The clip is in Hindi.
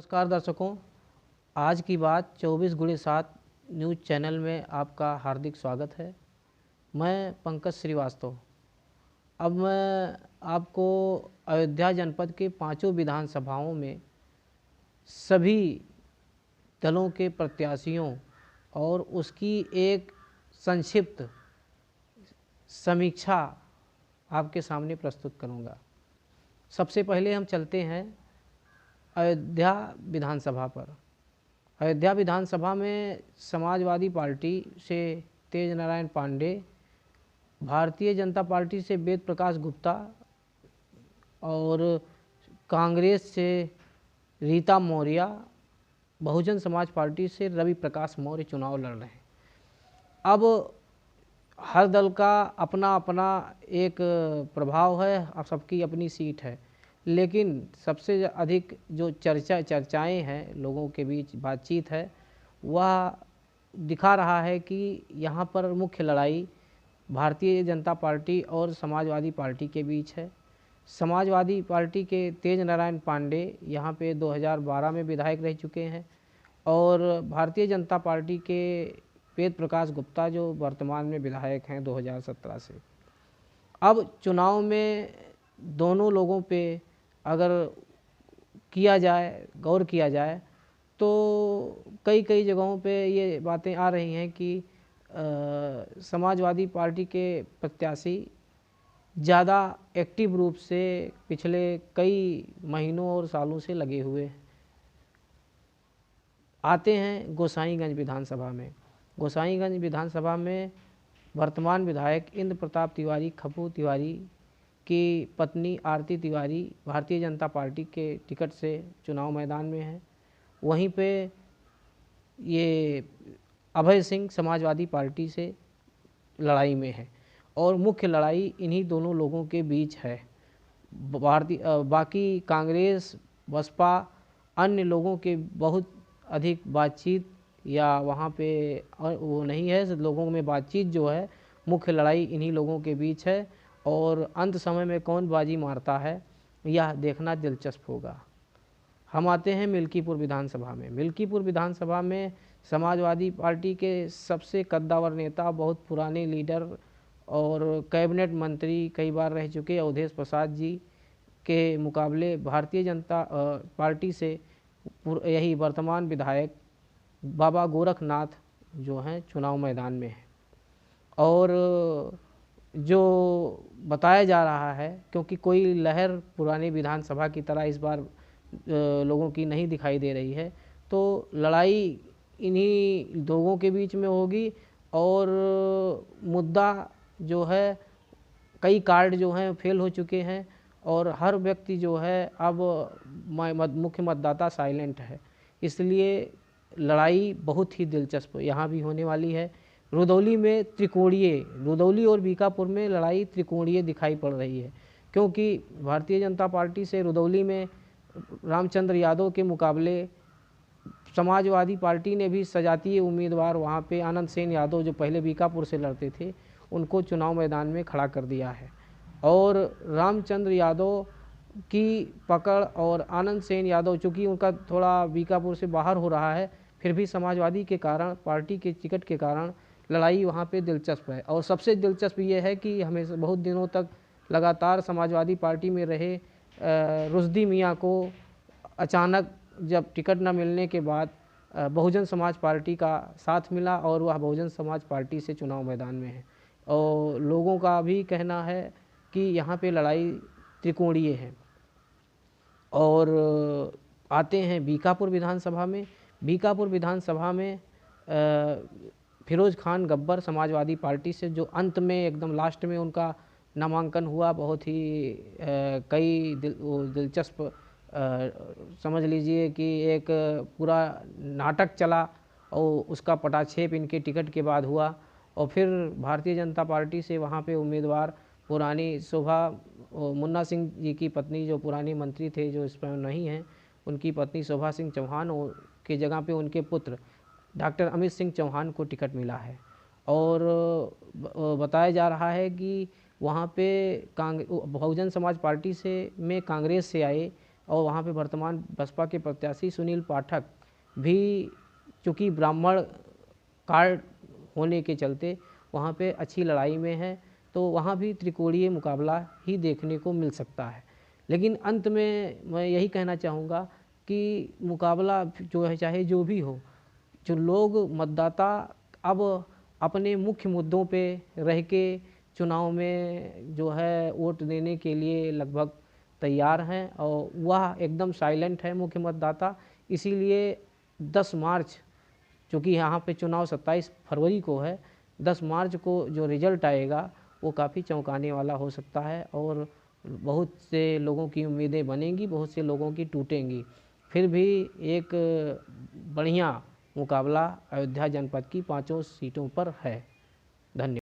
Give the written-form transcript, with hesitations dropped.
नमस्कार दर्शकों, आज की बात 24x7 न्यूज़ चैनल में आपका हार्दिक स्वागत है। मैं पंकज श्रीवास्तव। अब मैं आपको अयोध्या जनपद के पांचों विधानसभाओं में सभी दलों के प्रत्याशियों और उसकी एक संक्षिप्त समीक्षा आपके सामने प्रस्तुत करूंगा। सबसे पहले हम चलते हैं अयोध्या विधानसभा पर। अयोध्या विधानसभा में समाजवादी पार्टी से तेज नारायण पांडे, भारतीय जनता पार्टी से वेद प्रकाश गुप्ता और कांग्रेस से रीता मौर्य, बहुजन समाज पार्टी से रवि प्रकाश मौर्य चुनाव लड़ रहे हैं। अब हर दल का अपना अपना एक प्रभाव है, अब सबकी अपनी सीट है, लेकिन सबसे अधिक जो चर्चाएं हैं, लोगों के बीच बातचीत है, वह दिखा रहा है कि यहाँ पर मुख्य लड़ाई भारतीय जनता पार्टी और समाजवादी पार्टी के बीच है। समाजवादी पार्टी के तेज नारायण पांडे यहाँ पे 2012 में विधायक रह चुके हैं और भारतीय जनता पार्टी के वेद प्रकाश गुप्ता जो वर्तमान में विधायक हैं 2017 से। अब चुनाव में दोनों लोगों पे अगर गौर किया जाए तो कई जगहों पे ये बातें आ रही हैं कि समाजवादी पार्टी के प्रत्याशी ज़्यादा एक्टिव रूप से पिछले कई महीनों और सालों से लगे हुए आते हैं गोसाईगंज विधानसभा में। गोसाईगंज विधानसभा में वर्तमान विधायक इंद्र प्रताप तिवारी, खप्पू तिवारी की पत्नी आरती तिवारी भारतीय जनता पार्टी के टिकट से चुनाव मैदान में है। वहीं पे ये अभय सिंह समाजवादी पार्टी से लड़ाई में है और मुख्य लड़ाई इन्हीं दोनों लोगों के बीच है। बाकी कांग्रेस, बसपा, अन्य लोगों के बहुत अधिक बातचीत या वहाँ पे वो नहीं है। लोगों में बातचीत जो है, मुख्य लड़ाई इन्हीं लोगों के बीच है और अंत समय में कौन बाजी मारता है यह देखना दिलचस्प होगा। हम आते हैं मिल्कीपुर विधानसभा में। मिल्कीपुर विधानसभा में समाजवादी पार्टी के सबसे कद्दावर नेता, बहुत पुराने लीडर और कैबिनेट मंत्री कई बार रह चुके अवधेश प्रसाद जी के मुकाबले भारतीय जनता पार्टी से यही वर्तमान विधायक बाबा गोरखनाथ जो हैं चुनाव मैदान में हैं। और जो बताया जा रहा है, क्योंकि कोई लहर पुरानी विधानसभा की तरह इस बार लोगों की नहीं दिखाई दे रही है, तो लड़ाई इन्हीं लोगों के बीच में होगी और मुद्दा जो है, कई कार्ड जो हैं फेल हो चुके हैं और हर व्यक्ति जो है अब मुख्य मतदाता साइलेंट है, इसलिए लड़ाई बहुत ही दिलचस्प यहाँ भी होने वाली है। रुदौली में रुदौली और बीकापुर में लड़ाई त्रिकोणीय दिखाई पड़ रही है, क्योंकि भारतीय जनता पार्टी से रुदौली में रामचंद्र यादव के मुकाबले समाजवादी पार्टी ने भी सजातीय उम्मीदवार वहाँ पे आनंद सेन यादव, जो पहले बीकापुर से लड़ते थे, उनको चुनाव मैदान में खड़ा कर दिया है। और रामचंद्र यादव की पकड़ और आनंद सेन यादव, चूँकि उनका थोड़ा बीकापुर से बाहर हो रहा है, फिर भी समाजवादी के कारण, पार्टी के टिकट के कारण लड़ाई वहाँ पे दिलचस्प है। और सबसे दिलचस्प ये है कि हमें बहुत दिनों तक लगातार समाजवादी पार्टी में रहे रुश्दी मियाँ को अचानक जब टिकट न मिलने के बाद बहुजन समाज पार्टी का साथ मिला और वह बहुजन समाज पार्टी से चुनाव मैदान में है। और लोगों का भी कहना है कि यहाँ पे लड़ाई त्रिकोणीय है। और आते हैं बीकापुर विधानसभा में। बीकापुर विधानसभा में फिरोज खान गब्बर समाजवादी पार्टी से, जो अंत में एकदम लास्ट में उनका नामांकन हुआ, बहुत ही कई दिलचस्प समझ लीजिए कि एक पूरा नाटक चला और उसका पटाक्षेप इनके टिकट के बाद हुआ। और फिर भारतीय जनता पार्टी से वहाँ पे उम्मीदवार पुरानी शोभा मुन्ना सिंह जी की पत्नी, जो पुरानी मंत्री थे, जो इस पर नहीं हैं, उनकी पत्नी शोभा सिंह चौहान के जगह पे उनके पुत्र डॉक्टर अमित सिंह चौहान को टिकट मिला है। और बताया जा रहा है कि वहाँ पे बहुजन समाज पार्टी से में कांग्रेस से आए और वहाँ पे वर्तमान बसपा के प्रत्याशी सुनील पाठक भी चूँकि ब्राह्मण कार्ड होने के चलते वहाँ पे अच्छी लड़ाई में है, तो वहाँ भी त्रिकोणीय मुकाबला ही देखने को मिल सकता है। लेकिन अंत में मैं यही कहना चाहूँगा कि मुकाबला जो है चाहे जो भी हो, जो लोग मतदाता अब अपने मुख्य मुद्दों पे रह के चुनाव में जो है वोट देने के लिए लगभग तैयार हैं और वह एकदम साइलेंट है मुख्य मतदाता। इसीलिए 10 मार्च, चूँकि यहाँ पे चुनाव 27 फरवरी को है, 10 मार्च को जो रिजल्ट आएगा वो काफ़ी चौंकाने वाला हो सकता है और बहुत से लोगों की उम्मीदें बनेंगी, बहुत से लोगों की टूटेंगी। फिर भी एक बढ़िया मुकाबला अयोध्या जनपद की 5 सीटों पर है। धन्यवाद।